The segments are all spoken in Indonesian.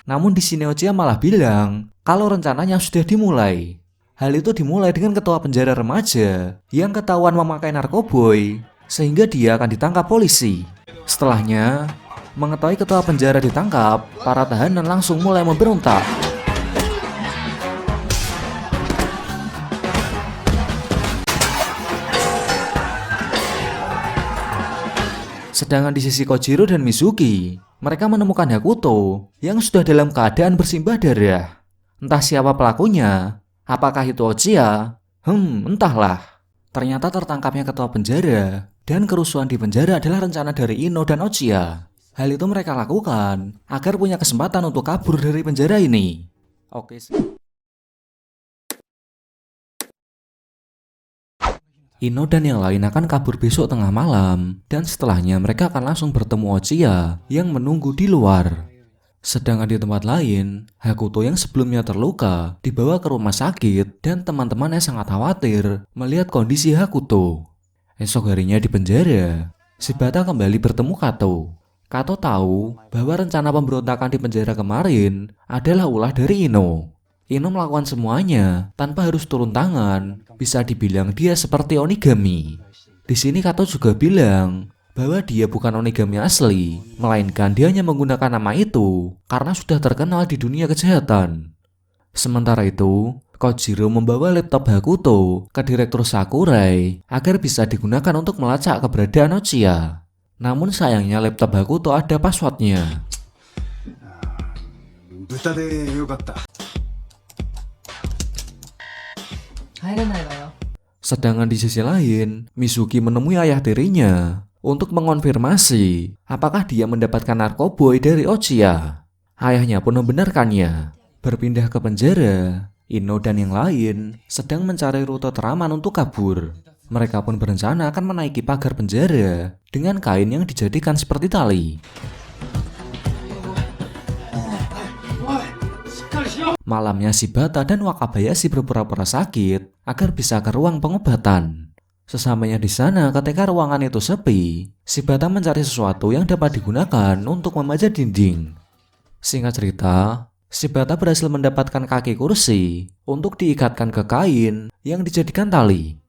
Namun di sini Ochiya malah bilang kalau rencananya sudah dimulai. Hal itu dimulai dengan ketua penjara remaja yang ketahuan memakai narkoboy sehingga dia akan ditangkap polisi. Setelahnya, mengetahui ketua penjara ditangkap, para tahanan langsung mulai memberontak. Sedangkan di sisi Kojiro dan Mizuki, mereka menemukan Hakuto yang sudah dalam keadaan bersimbah darah. Entah siapa pelakunya, apakah itu Ochiya? Entahlah. Ternyata tertangkapnya ketua penjara dan kerusuhan di penjara adalah rencana dari Ino dan Ochiya. Hal itu mereka lakukan agar punya kesempatan untuk kabur dari penjara ini. Oke. Ino dan yang lain akan kabur besok tengah malam, dan setelahnya mereka akan langsung bertemu Ochiya yang menunggu di luar. Sedangkan di tempat lain, Hakuto yang sebelumnya terluka dibawa ke rumah sakit dan teman-temannya sangat khawatir melihat kondisi Hakuto. Esok harinya di penjara, Shibata kembali bertemu Kato. Kato tahu bahwa rencana pemberontakan di penjara kemarin adalah ulah dari Ino. Ino melakukan semuanya tanpa harus turun tangan, bisa dibilang dia seperti Onigami. Di sini Kato juga bilang bahwa dia bukan Onigami asli, melainkan dia hanya menggunakan nama itu karena sudah terkenal di dunia kejahatan. Sementara itu, Kojiro membawa laptop Hakuto ke Direktur Sakurai agar bisa digunakan untuk melacak keberadaan Ochiya. Namun sayangnya laptop Hakuto ada passwordnya. Sedangkan di sisi lain, Mizuki menemui ayah tirinya untuk mengonfirmasi apakah dia mendapatkan narkoboy dari Ochiya. Ayahnya pun membenarkannya. Berpindah ke penjara, Ino dan yang lain sedang mencari rute teraman untuk kabur. Mereka pun berencana akan menaiki pagar penjara dengan kain yang dijadikan seperti tali. Malamnya Shibata dan Wakabayashi berpura-pura sakit agar bisa ke ruang pengobatan. Sesampainya di sana, ketika ruangan itu sepi, Shibata mencari sesuatu yang dapat digunakan untuk memanjat dinding. Singkat cerita, Shibata berhasil mendapatkan kaki kursi untuk diikatkan ke kain yang dijadikan tali.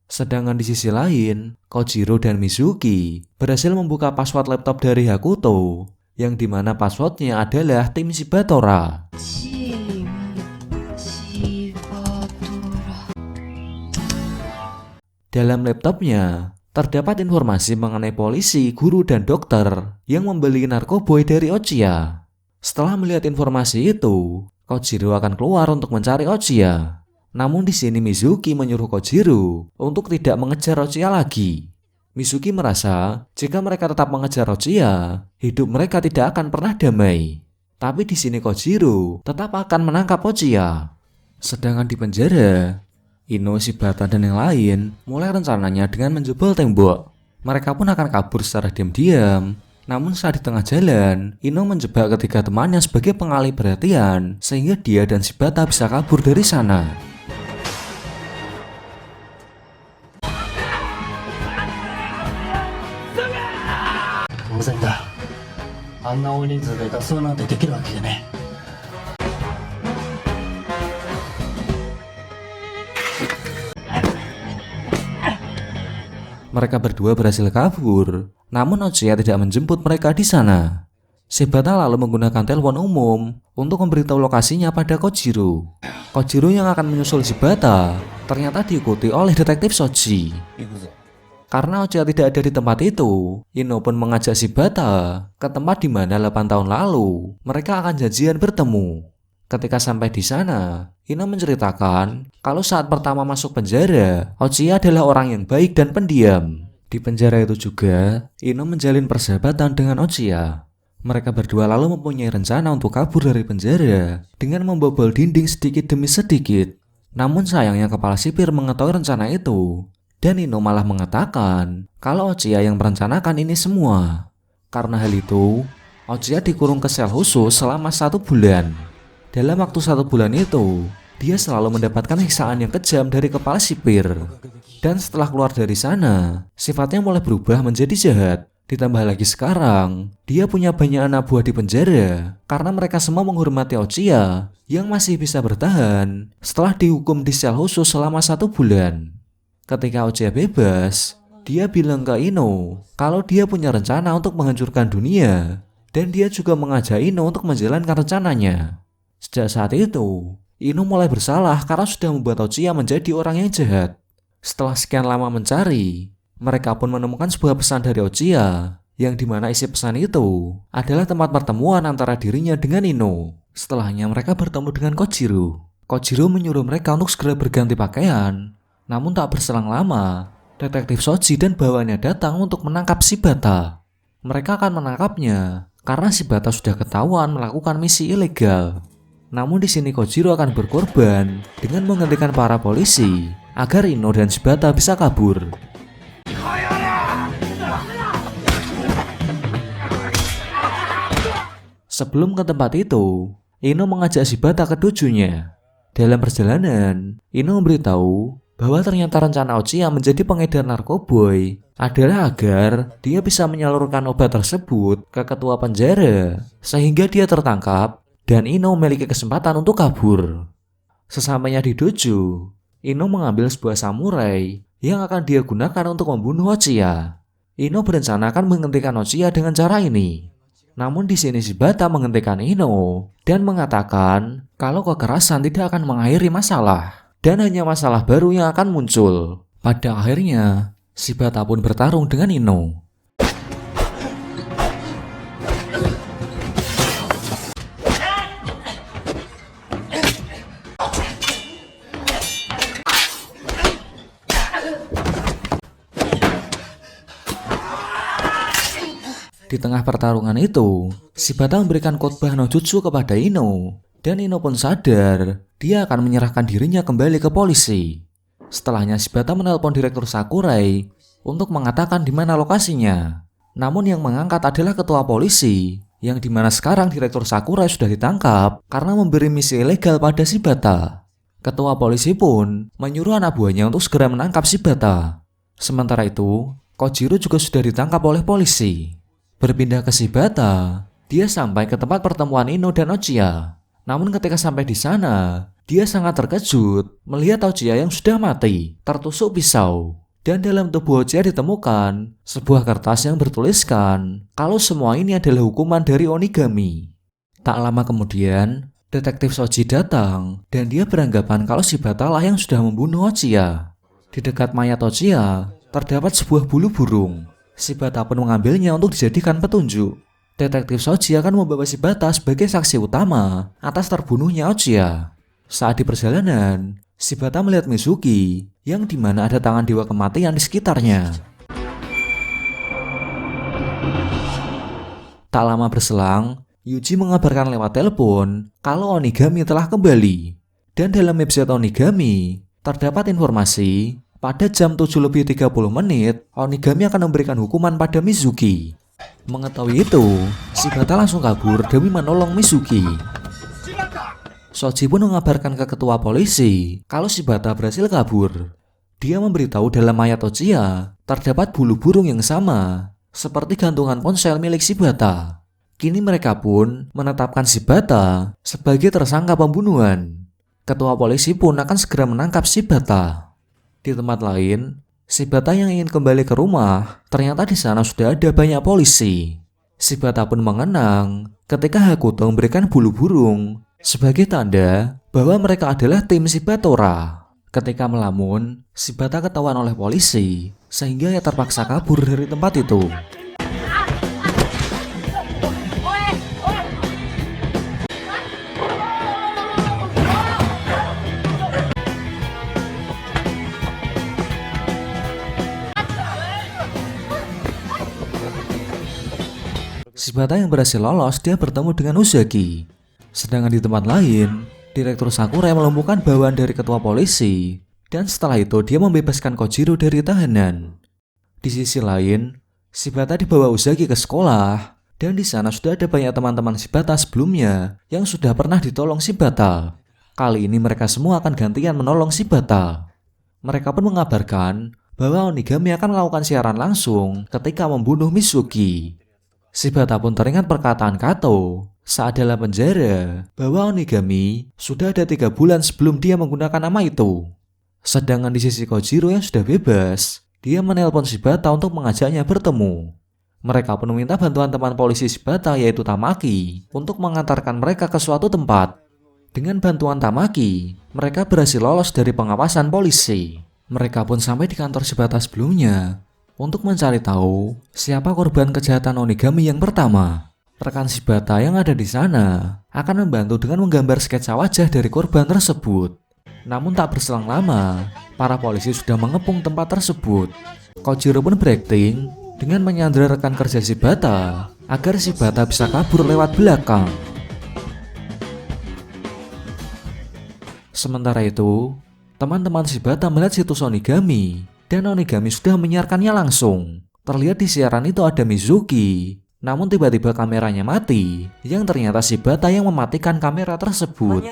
Sedangkan di sisi lain, Kojiro dan Mizuki berhasil membuka password laptop dari Hakuto, yang dimana passwordnya adalah tim Shibatora. Dalam laptopnya, terdapat informasi mengenai polisi, guru, dan dokter yang membeli narkoboy dari Ochiya. Setelah melihat informasi itu, Kojiro akan keluar untuk mencari Ochiya. Namun di sini Mizuki menyuruh Kojiro untuk tidak mengejar Ochiya lagi. Mizuki merasa jika mereka tetap mengejar Ochiya, hidup mereka tidak akan pernah damai. Tapi di sini Kojiro tetap akan menangkap Ochiya. Sedangkan di penjara, Ino, Shibata, dan yang lain mulai rencananya dengan menjebol tembok. Mereka pun akan kabur secara diam-diam. Namun saat di tengah jalan, Ino menjebak ketiga temannya sebagai pengalih perhatian sehingga dia dan Shibata bisa kabur dari sana. Mereka berdua berhasil kabur, namun Ochiya tidak menjemput mereka di sana. Shibata lalu menggunakan telepon umum untuk memberitahu lokasinya pada Kojiro. Kojiro yang akan menyusul Shibata ternyata diikuti oleh detektif Shoji. Karena Ochiya tidak ada di tempat itu, Ino pun mengajak Shibata ke tempat di mana 8 tahun lalu mereka akan janjian bertemu. Ketika sampai di sana, Ino menceritakan kalau saat pertama masuk penjara, Ochiya adalah orang yang baik dan pendiam. Di penjara itu juga, Ino menjalin persahabatan dengan Ochiya. Mereka berdua lalu mempunyai rencana untuk kabur dari penjara dengan membobol dinding sedikit demi sedikit. Namun sayangnya kepala sipir mengetahui rencana itu, dan Ino malah mengatakan kalau Ochiya yang merencanakan ini semua. Karena hal itu, Ochiya dikurung ke sel khusus selama 1 bulan. Dalam waktu 1 bulan itu, dia selalu mendapatkan siksaan yang kejam dari kepala sipir. Dan setelah keluar dari sana, sifatnya mulai berubah menjadi jahat. Ditambah lagi sekarang, dia punya banyak anak buah di penjara karena mereka semua menghormati Ochiya yang masih bisa bertahan setelah dihukum di sel khusus selama 1 bulan. Ketika Ochiya bebas, dia bilang ke Ino kalau dia punya rencana untuk menghancurkan dunia dan dia juga mengajak Ino untuk menjalankan rencananya. Sejak saat itu, Ino mulai bersalah karena sudah membuat Ochiya menjadi orang yang jahat. Setelah sekian lama mencari, mereka pun menemukan sebuah pesan dari Ochiya yang dimana isi pesan itu adalah tempat pertemuan antara dirinya dengan Ino. Setelahnya mereka bertemu dengan Kojiro. Kojiro menyuruh mereka untuk segera berganti pakaian. Namun tak berselang lama, detektif Shoji dan bawahannya datang untuk menangkap Shibata. Mereka akan menangkapnya karena Shibata sudah ketahuan melakukan misi ilegal. Namun di sini Kojiro akan berkorban dengan menghentikan para polisi agar Ino dan Shibata bisa kabur. Sebelum ke tempat itu, Ino mengajak Shibata ke dojonya. Dalam perjalanan, Ino memberitahu bahwa ternyata rencana Ochiya menjadi pengedar narkoboy adalah agar dia bisa menyalurkan obat tersebut ke ketua penjara sehingga dia tertangkap dan Ino memiliki kesempatan untuk kabur. Sesampainya di dojo, Ino mengambil sebuah samurai yang akan dia gunakan untuk membunuh Ochiya. Ino berencana akan menghentikan Ochiya dengan cara ini. Namun di sini Shibata menghentikan Ino dan mengatakan kalau kekerasan tidak akan mengakhiri masalah dan hanya masalah baru yang akan muncul. Pada akhirnya, Shibata pun bertarung dengan Ino. Di tengah pertarungan itu, Shibata memberikan khotbah no jutsu kepada Ino, dan Ino pun sadar dia akan menyerahkan dirinya kembali ke polisi. Setelahnya Shibata menelpon Direktur Sakurai untuk mengatakan di mana lokasinya. Namun yang mengangkat adalah ketua polisi, yang dimana sekarang Direktur Sakurai sudah ditangkap karena memberi misi ilegal pada Shibata. Ketua polisi pun menyuruh anak buahnya untuk segera menangkap Shibata. Sementara itu, Kojiro juga sudah ditangkap oleh polisi. Berpindah ke Shibata, dia sampai ke tempat pertemuan Ino dan Ochiya. Namun ketika sampai di sana, dia sangat terkejut melihat Ochiya yang sudah mati, tertusuk pisau. Dan dalam tubuh Ochiya ditemukan sebuah kertas yang bertuliskan kalau semua ini adalah hukuman dari Onigami. Tak lama kemudian, detektif Shoji datang dan dia beranggapan kalau Shibata lah yang sudah membunuh Ochiya. Di dekat mayat Ochiya, terdapat sebuah bulu burung. Shibata pun mengambilnya untuk dijadikan petunjuk. Detektif Shoji akan membawa Shibata sebagai saksi utama atas terbunuhnya Ochiya. Saat di perjalanan, Shibata melihat Mizuki yang dimana ada tangan dewa kematian di sekitarnya. Tak lama berselang, Yuji mengabarkan lewat telepon kalau Onigami telah kembali. Dan dalam website Onigami, terdapat informasi pada jam 7:30 Onigami akan memberikan hukuman pada Mizuki. Mengetahui itu, Shibata langsung kabur demi menolong Mizuki. Shoji pun mengabarkan ke ketua polisi kalau Shibata berhasil kabur. Dia memberitahu dalam mayat Ochiya terdapat bulu burung yang sama seperti gantungan ponsel milik Shibata. Kini mereka pun menetapkan Shibata sebagai tersangka pembunuhan. Ketua polisi pun akan segera menangkap Shibata. Di tempat lain, Shibata yang ingin kembali ke rumah, ternyata di sana sudah ada banyak polisi. Shibata pun mengenang ketika Hakuto memberikan bulu burung sebagai tanda bahwa mereka adalah tim Shibatora. Ketika melamun, Shibata ketahuan oleh polisi sehingga ia terpaksa kabur dari tempat itu. Shibata yang berhasil lolos, dia bertemu dengan Uzaki. Sedangkan di tempat lain, Direktur Sakurai melumpuhkan bawahan dari ketua polisi, dan setelah itu dia membebaskan Kojiro dari tahanan. Di sisi lain, Shibata dibawa Uzaki ke sekolah, dan di sana sudah ada banyak teman-teman Shibata sebelumnya yang sudah pernah ditolong Shibata. Kali ini mereka semua akan gantian menolong Shibata. Mereka pun mengabarkan bahwa Onigami akan melakukan siaran langsung ketika membunuh Mizuki. Shibata pun teringat perkataan Kato saat dalam penjara bahwa Onigami sudah ada 3 bulan sebelum dia menggunakan nama itu. Sedangkan di sisi Kojiro yang sudah bebas, dia menelpon Shibata untuk mengajaknya bertemu. Mereka pun meminta bantuan teman polisi Shibata yaitu Tamaki untuk mengantarkan mereka ke suatu tempat. Dengan bantuan Tamaki, mereka berhasil lolos dari pengawasan polisi. Mereka pun sampai di kantor Shibata sebelumnya untuk mencari tahu siapa korban kejahatan Onigami yang pertama. Rekan Shibata yang ada di sana akan membantu dengan menggambar sketsa wajah dari korban tersebut. Namun tak berselang lama, para polisi sudah mengepung tempat tersebut. Kojiro pun berakting dengan menyandera rekan kerja Shibata agar Shibata bisa kabur lewat belakang. Sementara itu, teman-teman Shibata melihat situs Onigami dan Onigami sudah menyiarkannya langsung. Terlihat di siaran itu ada Mizuki, namun tiba-tiba kameranya mati, yang ternyata Shibata yang mematikan kamera tersebut.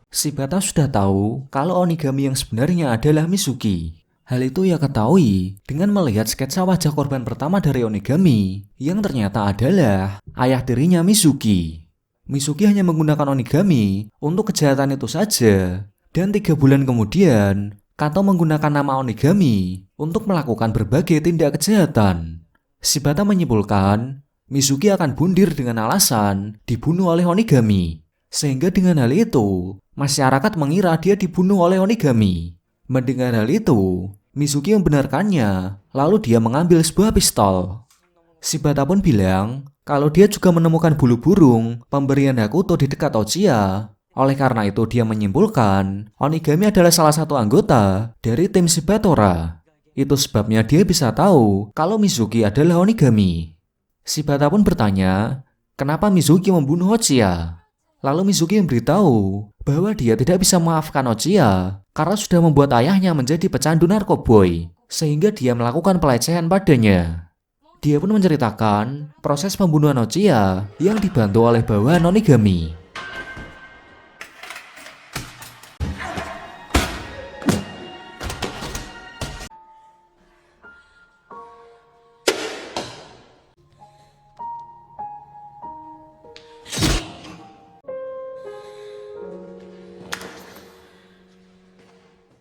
Shibata sudah tahu kalau Onigami yang sebenarnya adalah Mizuki. Hal itu ia ketahui dengan melihat sketsa wajah korban pertama dari Onigami yang ternyata adalah ayah tirinya Mizuki. Mizuki hanya menggunakan Onigami untuk kejahatan itu saja, dan 3 bulan kemudian Kato menggunakan nama Onigami untuk melakukan berbagai tindak kejahatan. Shibata menyimpulkan Mizuki akan bundir dengan alasan dibunuh oleh Onigami, sehingga dengan hal itu masyarakat mengira dia dibunuh oleh Onigami. Mendengar hal itu, Mizuki membenarkannya, lalu dia mengambil sebuah pistol. Shibata pun bilang kalau dia juga menemukan bulu burung pemberian Hakuto di dekat Ochiya. Oleh karena itu dia menyimpulkan Onigami adalah salah satu anggota dari tim Shibatora. Itu sebabnya dia bisa tahu kalau Mizuki adalah Onigami. Shibata pun bertanya, kenapa Mizuki membunuh Ochiya? Lalu Mizuki memberitahu bahwa dia tidak bisa memaafkan Ochiya karena sudah membuat ayahnya menjadi pecandu narkoboy, sehingga dia melakukan pelecehan padanya. Dia pun menceritakan proses pembunuhan Ochiya yang dibantu oleh bawahan Onigami.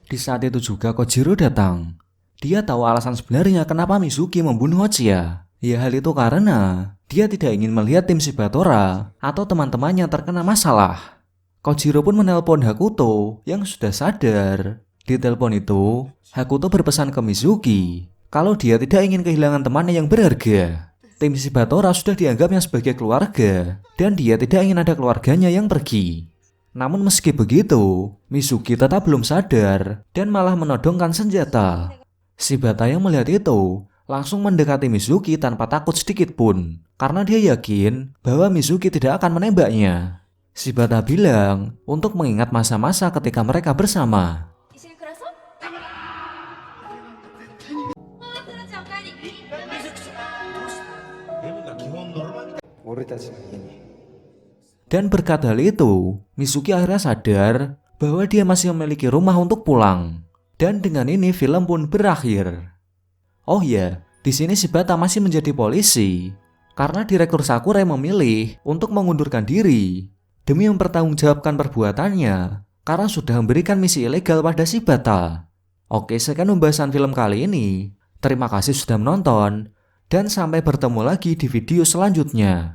Di saat itu juga Kojiro datang. Dia tahu alasan sebenarnya kenapa Mizuki membunuh Ochiya. Ya hal itu karena dia tidak ingin melihat tim Shibatora atau teman-temannya terkena masalah. Kojiro pun menelpon Hakuto yang sudah sadar. Di telepon itu, Hakuto berpesan ke Mizuki kalau dia tidak ingin kehilangan temannya yang berharga. Tim Shibatora sudah dianggapnya sebagai keluarga dan dia tidak ingin ada keluarganya yang pergi. Namun meski begitu, Mizuki tetap belum sadar dan malah menodongkan senjata. Shibata yang melihat itu langsung mendekati Mizuki tanpa takut sedikit pun, karena dia yakin bahwa Mizuki tidak akan menembaknya. Shibata bilang untuk mengingat masa-masa ketika mereka bersama. Dan berkat hal itu, Mizuki akhirnya sadar bahwa dia masih memiliki rumah untuk pulang. Dan dengan ini film pun berakhir. Oh ya, di sini Shibata masih menjadi polisi karena Direktur Sakura yang memilih untuk mengundurkan diri demi mempertanggungjawabkan perbuatannya karena sudah memberikan misi ilegal pada Shibata. Oke, sekian pembahasan film kali ini. Terima kasih sudah menonton dan sampai bertemu lagi di video selanjutnya.